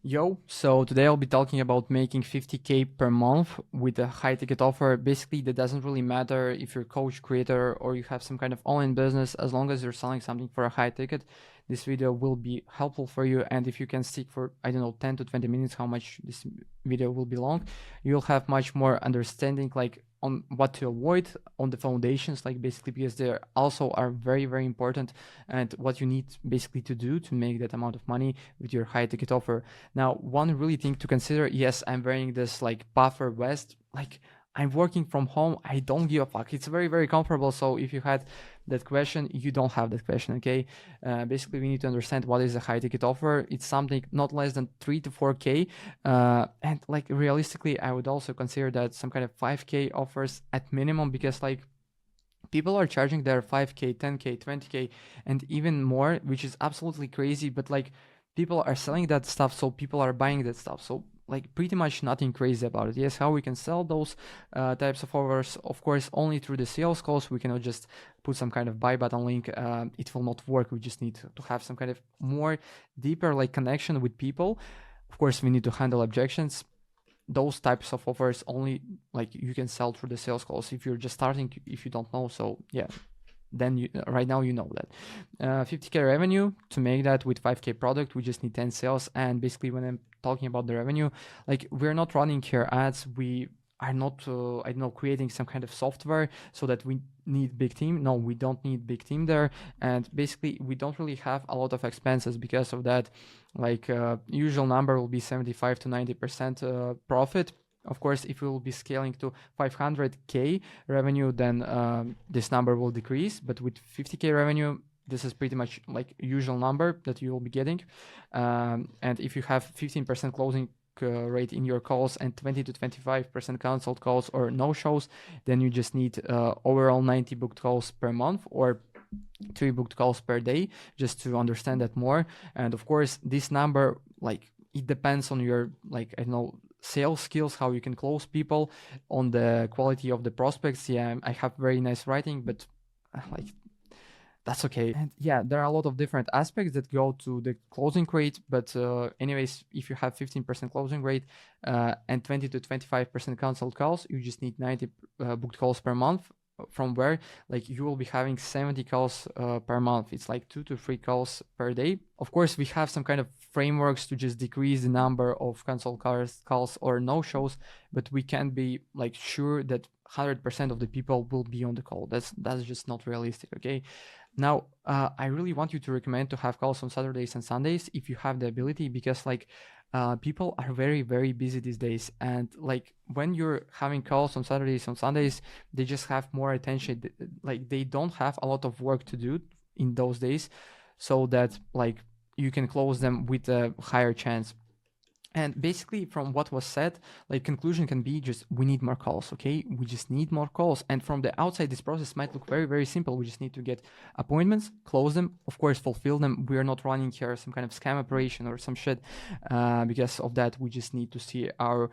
Yo, so today I'll be talking about making 50K per month with a high ticket offer. Basically, that doesn't really matter if you're a coach, creator, or you have some kind of online business, as long as you're selling something for a high ticket. This video will be helpful for you. And if you can stick for, I don't know, 10 to 20 minutes, how much this video will be long, you'll have much more understanding, like on what to avoid on the foundations, like basically because they also are very, very important, and what you need basically to do to make that amount of money with your high ticket offer. Now, one really thing to consider, yes, I'm wearing this like puffer vest, like I'm working from home. I don't give a fuck. It's very, very comfortable. So if you had that question, you don't have that question, okay? Basically, we need to understand what is a high ticket offer. It's something not less than 3 to 4K. And like realistically, I would also consider that some kind of 5K offers at minimum, because like people are charging their 5K, 10K, 20K, and even more, which is absolutely crazy. But like people are selling that stuff, so people are buying that stuff. So like pretty much nothing crazy about it. Yes, how we can sell those types of offers, of course, only through the sales calls. We cannot just put some kind of buy button link. It will not work. We just need to have some kind of more deeper like connection with people. Of course, we need to handle objections. Those types of offers only like you can sell through the sales calls if you're just starting, if you don't know. So yeah, then you, right now you know that 50K revenue. To make that with 5K product, we just need 10 sales. And basically when I'm talking about the revenue, like we're not running here ads, we are not I don't know, creating some kind of software so that we need big team. No, we don't need big team there. And basically we don't really have a lot of expenses because of that. Like usual number will be 75 to 90% profit. Of course, if we will be scaling to 500K revenue, then this number will decrease. But with 50K revenue, this is pretty much like usual number that you will be getting. And if you have 15% closing rate in your calls and 20 to 25% canceled calls or no shows, then you just need overall 90 booked calls per month or 3 booked calls per day, just to understand that more. And of course, this number, like it depends on your, like, I don't know, sales skills, how you can close people, on the quality of the prospects. Yeah, I have very nice writing, but like that's okay. And yeah, there are a lot of different aspects that go to the closing rate. But anyways, if you have 15% closing rate and 20 to 25% canceled calls, you just need 90 booked calls per month. From where like you will be having 70 calls per month. It's like 2 to 3 calls per day. Of course, we have some kind of frameworks to just decrease the number of canceled calls or no shows, but we can't be like sure that 100% of the people will be on the call. That's just not realistic. Okay. Now, I really want you to recommend to have calls on Saturdays and Sundays if you have the ability, because like people are very, very busy these days. And like when you're having calls on Saturdays, on Sundays, they just have more attention. Like they don't have a lot of work to do in those days, so that like you can close them with a higher chance. And basically from what was said, like conclusion can be just we need more calls. Okay, we just need more calls. And from the outside, this process might look very, very simple. We just need to get appointments, close them, of course fulfill them. We are not running here some kind of scam operation or some shit. Because of that, we just need to see our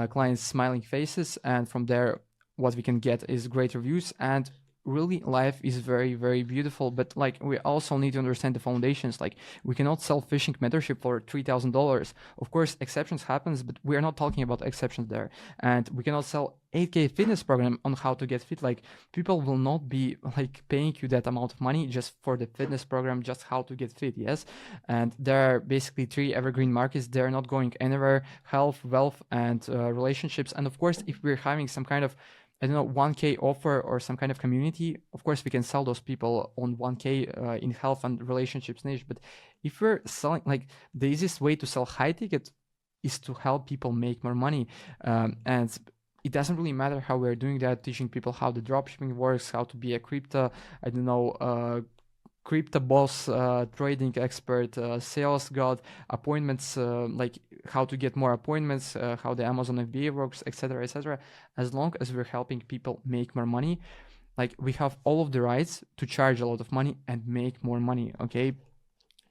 clients smiling faces, and from there what we can get is great reviews. And really life is very, very beautiful, but like we also need to understand the foundations. Like we cannot sell fishing mentorship for $3,000. Of course exceptions happens, but we are not talking about exceptions there. And we cannot sell 8K fitness program on how to get fit. Like people will not be like paying you that amount of money just for the fitness program, just how to get fit. Yes. And there are basically 3 evergreen markets. They're not going anywhere: health, wealth, and relationships. And of course, if we're having some kind of, I don't know, 1K offer or some kind of community, of course we can sell those people on 1K in health and relationships niche. But if we're selling, like the easiest way to sell high ticket is to help people make more money. And it doesn't really matter how we're doing that, teaching people how the dropshipping works, how to be a crypto, I don't know, crypto boss, trading expert, sales god, appointments, like how to get more appointments, how the Amazon FBA works, etc., etc. As long as we're helping people make more money, like we have all of the rights to charge a lot of money and make more money. Okay.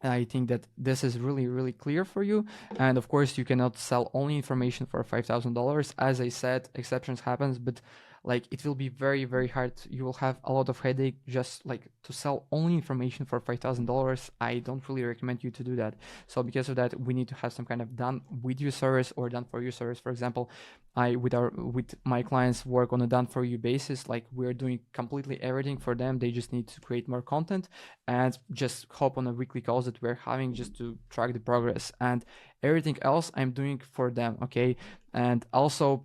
I think that this is really, really clear for you. And of course, you cannot sell only information for $5,000. As I said, exceptions happens, but like it will be very, very hard. You will have a lot of headache just like to sell only information for $5,000. I don't really recommend you to do that. So because of that, we need to have some kind of done with you service or done for you service. For example, I with my clients work on a done for you basis. Like we're doing completely everything for them. They just need to create more content and just hop on a weekly calls that we're having just to track the progress, and everything else I'm doing for them. Okay. And also,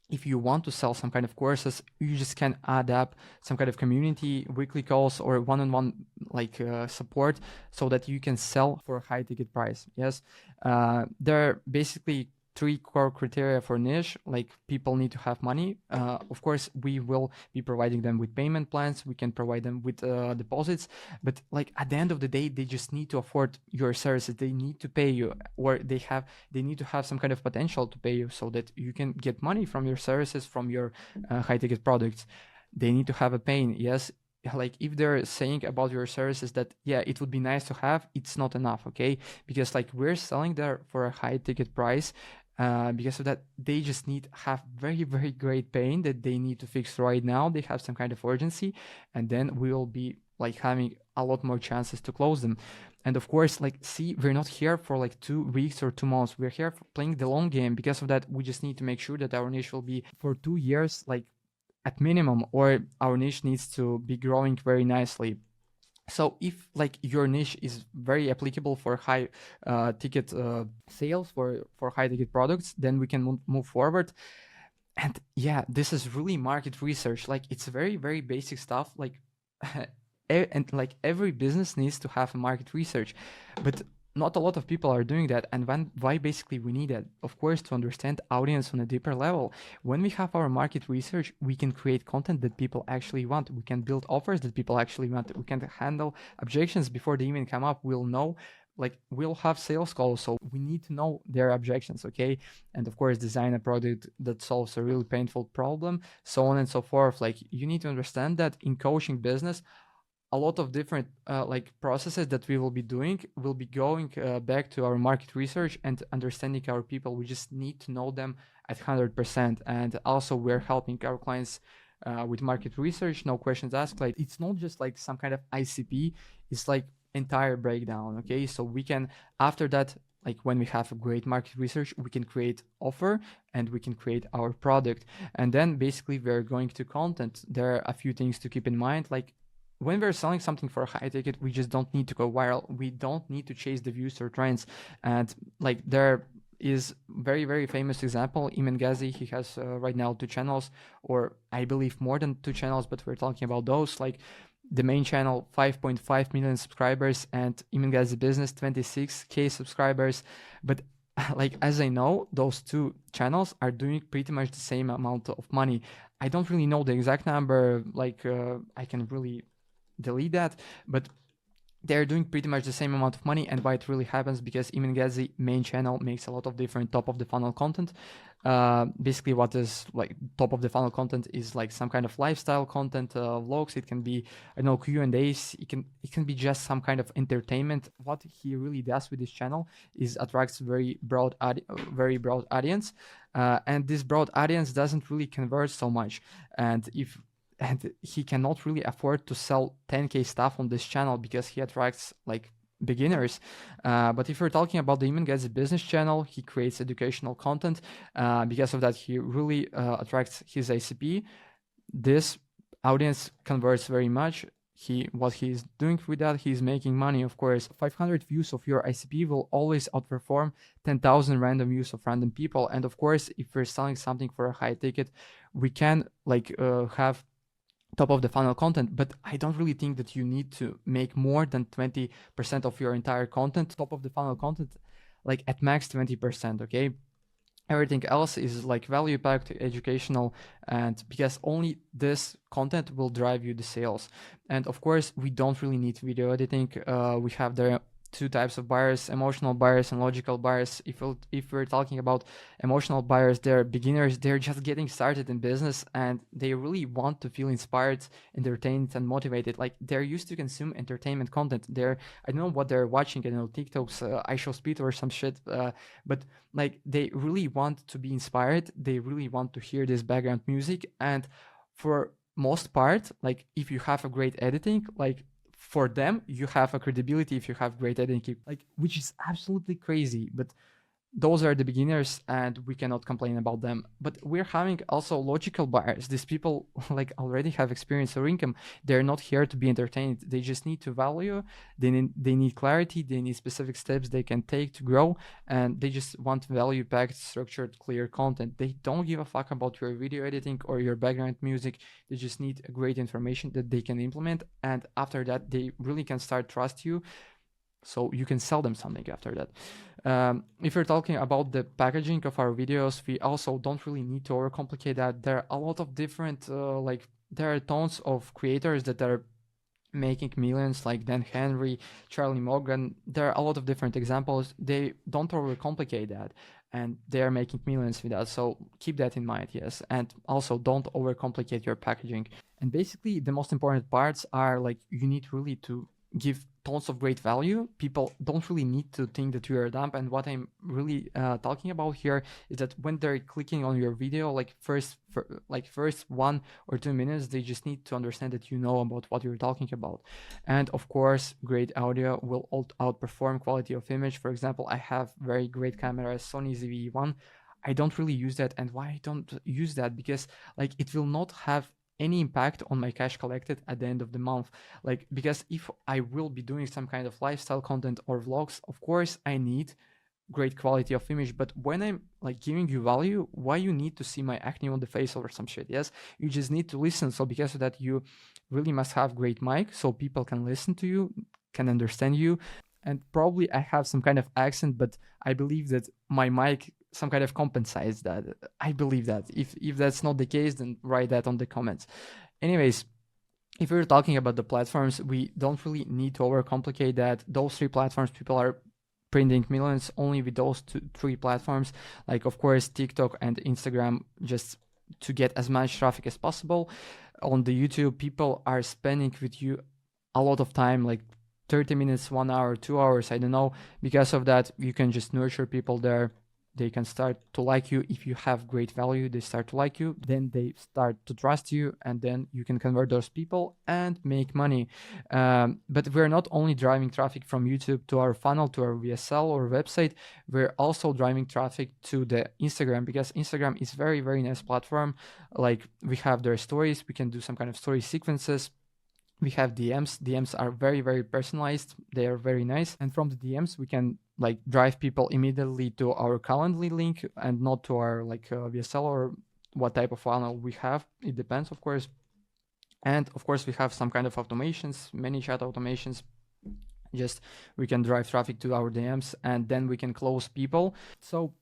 if you want to sell some kind of courses, you just can add up some kind of community weekly calls or one-on-one support, so that you can sell for a high ticket price. Yes, there are basically three core criteria for niche. Like people need to have money. Of course, we will be providing them with payment plans. We can provide them with deposits, but like at the end of the day, they just need to afford your services. They need to pay you, or they need to have some kind of potential to pay you, so that you can get money from your services, from your high ticket products. They need to have a pain. Yes, like if they're saying about your services that yeah, it would be nice to have, it's not enough. Okay, because like we're selling there for a high ticket price. Because of that, they just need have very, very great pain that they need to fix right now. They have some kind of urgency, and then we will be like having a lot more chances to close them. And of course, like, see, we're not here for like 2 weeks or 2 months. We're here for playing the long game. Because of that, we just need to make sure that our niche will be for 2 years, like at minimum, or our niche needs to be growing very nicely. So if like your niche is very applicable for high ticket sales, for high ticket products, then we can move forward. And yeah, this is really market research. Like it's very, very basic stuff. Like and like every business needs to have a market research, but not a lot of people are doing that. And why basically we need that? Of course, to understand audience on a deeper level. When we have our market research, we can create content that people actually want. We can build offers that people actually want. We can handle objections before they even come up. We'll know, like we'll have sales calls, so we need to know their objections. Okay. And of course, design a product that solves a really painful problem, so on and so forth. Like you need to understand that in coaching business, a lot of different like processes that we will be doing will be going back to our market research and understanding our people. We just need to know them at 100%. And also we're helping our clients with market research, no questions asked. Like it's not just like some kind of ICP, it's like entire breakdown. Okay, so we can, after that, like when we have a great market research, we can create offer and we can create our product. And then basically we're going to content. There are a few things to keep in mind. Like when we're selling something for a high ticket, we just don't need to go viral. We don't need to chase the views or trends. And like there is very, very famous example, Iman Ghazi. He has right now 2 channels, or I believe more than 2 channels, but we're talking about those. Like the main channel, 5.5 million subscribers, and Iman Ghazi Business, 26K subscribers. But like, as I know, those 2 channels are doing pretty much the same amount of money. I don't really know the exact number. Like I can really delete that, but they're doing pretty much the same amount of money. And why it really happens, because Iman Ghazi main channel makes a lot of different top of the funnel content. Basically what is like top of the funnel content is like some kind of lifestyle content, vlogs. It can be, I know, Q&As. It can be just some kind of entertainment. What he really does with this channel is attracts very broad audience, and this broad audience doesn't really convert so much. And he cannot really afford to sell 10K stuff on this channel because he attracts like beginners. But if you're talking about the Iman Ghazi Business channel, he creates educational content. Because of that, he really attracts his ICP. This audience converts very much. What he's doing with that, he's making money. Of course, 500 views of your ICP will always outperform 10,000 random views of random people. And of course, if we're selling something for a high ticket, we can like have top of the funnel content, but I don't really think that you need to make more than 20% of your entire content top of the funnel content, like at max 20%. Okay, everything else is like value packed, educational, and because only this content will drive you the sales. And of course, we don't really need video editing. We have there two types of buyers: emotional buyers and logical buyers. If we're talking about emotional buyers, they're beginners, they're just getting started in business, and they really want to feel inspired, entertained, and motivated. Like, they're used to consume entertainment content. I don't know what they're watching, I know TikToks, I Show Speed or some shit, but like, they really want to be inspired, they really want to hear this background music. And for most part, like, if you have a great editing, like, for them, you have a credibility if you have great editing, like, which is absolutely crazy. But those are the beginners, and we cannot complain about them. But we're having also logical buyers. These people like already have experience or income. They're not here to be entertained. They just need to value. They need clarity. They need specific steps they can take to grow, and they just want value-packed, structured, clear content. They don't give a fuck about your video editing or your background music. They just need great information that they can implement, and after that, they really can start trust you, so you can sell them something after that. If you're talking about the packaging of our videos, we also don't really need to overcomplicate that. There are a lot of different, there are tons of creators that are making millions, like Dan Henry, Charlie Morgan. There are a lot of different examples. They don't overcomplicate that, and they are making millions with that. So keep that in mind, yes. And also, don't overcomplicate your packaging. And basically, the most important parts are, like, you need really to give tons of great value. People don't really need to think that you are dumb. And what I'm really talking about here is that when they're clicking on your video, like first 1 or 2 minutes, they just need to understand that you know about what you're talking about. And of course, great audio will outperform quality of image. For example, I have very great cameras, Sony ZV-1. I don't really use that. And why I don't use that? Because, like, it will not have any impact on my cash collected at the end of the month. Like, because if I will be doing some kind of lifestyle content or vlogs, of course I need great quality of image. But when I'm like giving you value, why you need to see my acne on the face or some shit? Yes, you just need to listen. So because of that, you really must have great mic so people can listen to you, can understand you. And probably I have some kind of accent, but I believe that my mic some kind of compensates that. I believe that. If that's not the case, then write that on the comments. Anyways, if we're talking about the platforms, we don't really need to overcomplicate that. Those 3 platforms, people are printing millions only with those 3 platforms. Like, of course, TikTok and Instagram, just to get as much traffic as possible. On the YouTube, people are spending with you a lot of time, like 30 minutes, 1 hour, 2 hours, I don't know. Because of that, you can just nurture people there. They can start to like you. If you have great value, they start to like you, then they start to trust you, and then you can convert those people and make money. But we're not only driving traffic from YouTube to our funnel, to our VSL or website, we're also driving traffic to the Instagram, because Instagram is very, very nice platform. Like, we have their stories, we can do some kind of story sequences. We have DMs. DMs are very, very personalized. They are very nice. And from the DMs, we can like drive people immediately to our Calendly link and not to our VSL or what type of funnel we have. It depends, of course. And of course, we have some kind of automations, many chat automations. Just we can drive traffic to our DMs, and then we can close people. So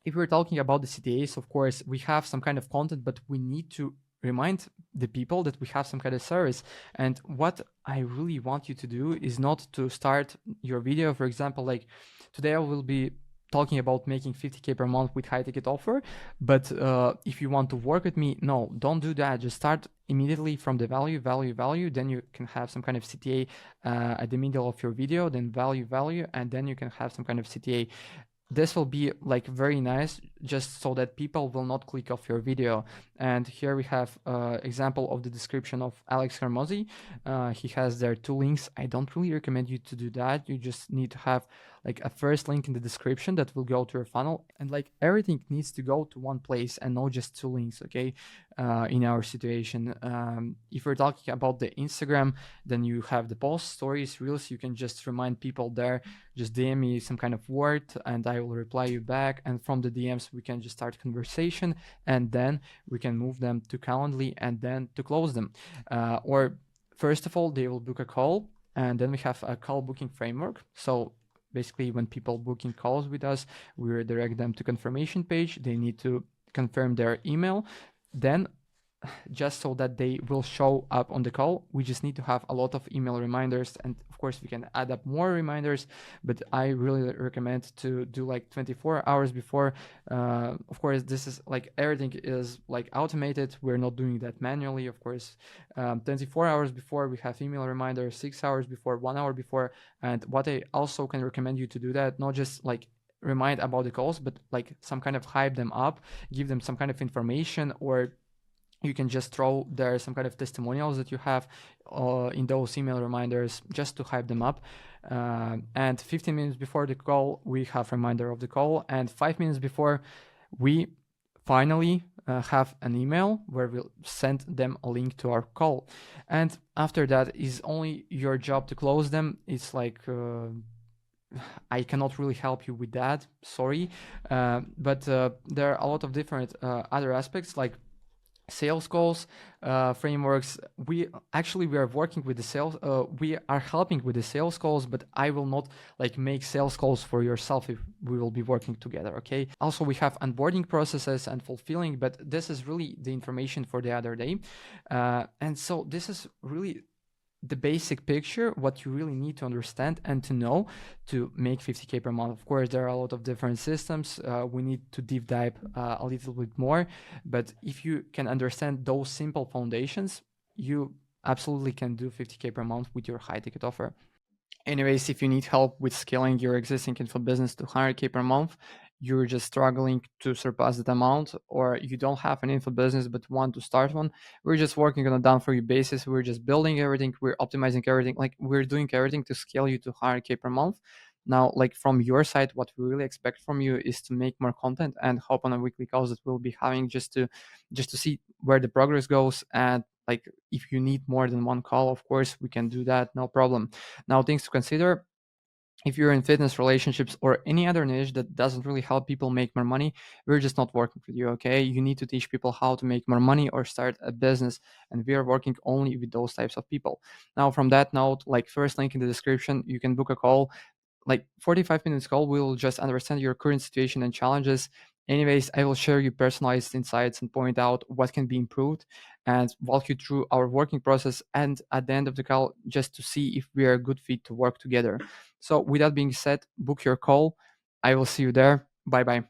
if we're talking about the CTAs, of course, we have some kind of content, but we need to remind the people that we have some kind of service. And what I really want you to do is not to start your video, for example, like today I will be talking about making 50K per month with high ticket offer. But if you want to work with me, no, don't do that. Just start immediately from the value. Then you can have some kind of CTA at the middle of your video, then value, and then you can have some kind of CTA. This will be like very nice, just so that people will not click off your video. And here we have example of the description of Alex Hermosi. He has there 2 links. I don't really recommend you to do that. You just need to have like a first link in the description that will go to your funnel, and like everything needs to go to one place and not just 2 links. Okay, in our situation, if we're talking about the Instagram, then you have the post, stories, reels. You can just remind people there. Just DM me some kind of word and I will reply you back, and from the DMs we can just start conversation, and then we can move them to Calendly and then to close them. Or first of all, they will book a call, and then we have a call booking framework. So basically, when people booking calls with us, we redirect them to confirmation page. They need to confirm their email. Then just so that they will show up on the call, we just need to have a lot of email reminders. And of course, we can add up more reminders, but I really recommend to do like 24 hours before. Of course, this is like everything is like automated. We're not doing that manually. Of course, 24 hours before we have email reminders, 6 hours before, 1 hour before. And what I also can recommend you to do that, not just like remind about the calls, but like some kind of hype them up, give them some kind of information, or you can just throw there some kind of testimonials that you have in those email reminders just to hype them up. And 15 minutes before the call, we have reminder of the call. And 5 minutes before, we finally have an email where we'll send them a link to our call. And after that is only your job to close them. It's like I cannot really help you with that, sorry. But there are a lot of different other aspects like sales calls, frameworks. We are working with the sales, we are helping with the sales calls, but I will not like make sales calls for yourself if we will be working together. Okay, also we have onboarding processes and fulfilling, but this is really the information for the other day. And so this is really the basic picture, what you really need to understand and to know to make 50K per month. Of course, there are a lot of different systems. We need to deep dive a little bit more. But if you can understand those simple foundations, you absolutely can do 50K per month with your high ticket offer. Anyways, if you need help with scaling your existing info business to 100K per month, you're just struggling to surpass that amount, or you don't have an info business but want to start one, we're just working on a done for you basis. We're just building everything, we're optimizing everything, like we're doing everything to scale you to 100K per month. Now, like from your side, what we really expect from you is to make more content and hop on a weekly calls that we'll be having just to see where the progress goes. And like if you need more than one call, of course we can do that, no problem. Now, things to consider: if you're in fitness, relationships, or any other niche that doesn't really help people make more money, we're just not working with you. Okay, you need to teach people how to make more money or start a business, and we are working only with those types of people. Now, from that note, like first link in the description, you can book a call, like 45 minutes call. We'll just understand your current situation and challenges. Anyways, I will share you personalized insights and point out what can be improved and walk you through our working process. And at the end of the call, just to see if we are a good fit to work together. So with that being said, book your call. I will see you there. Bye bye.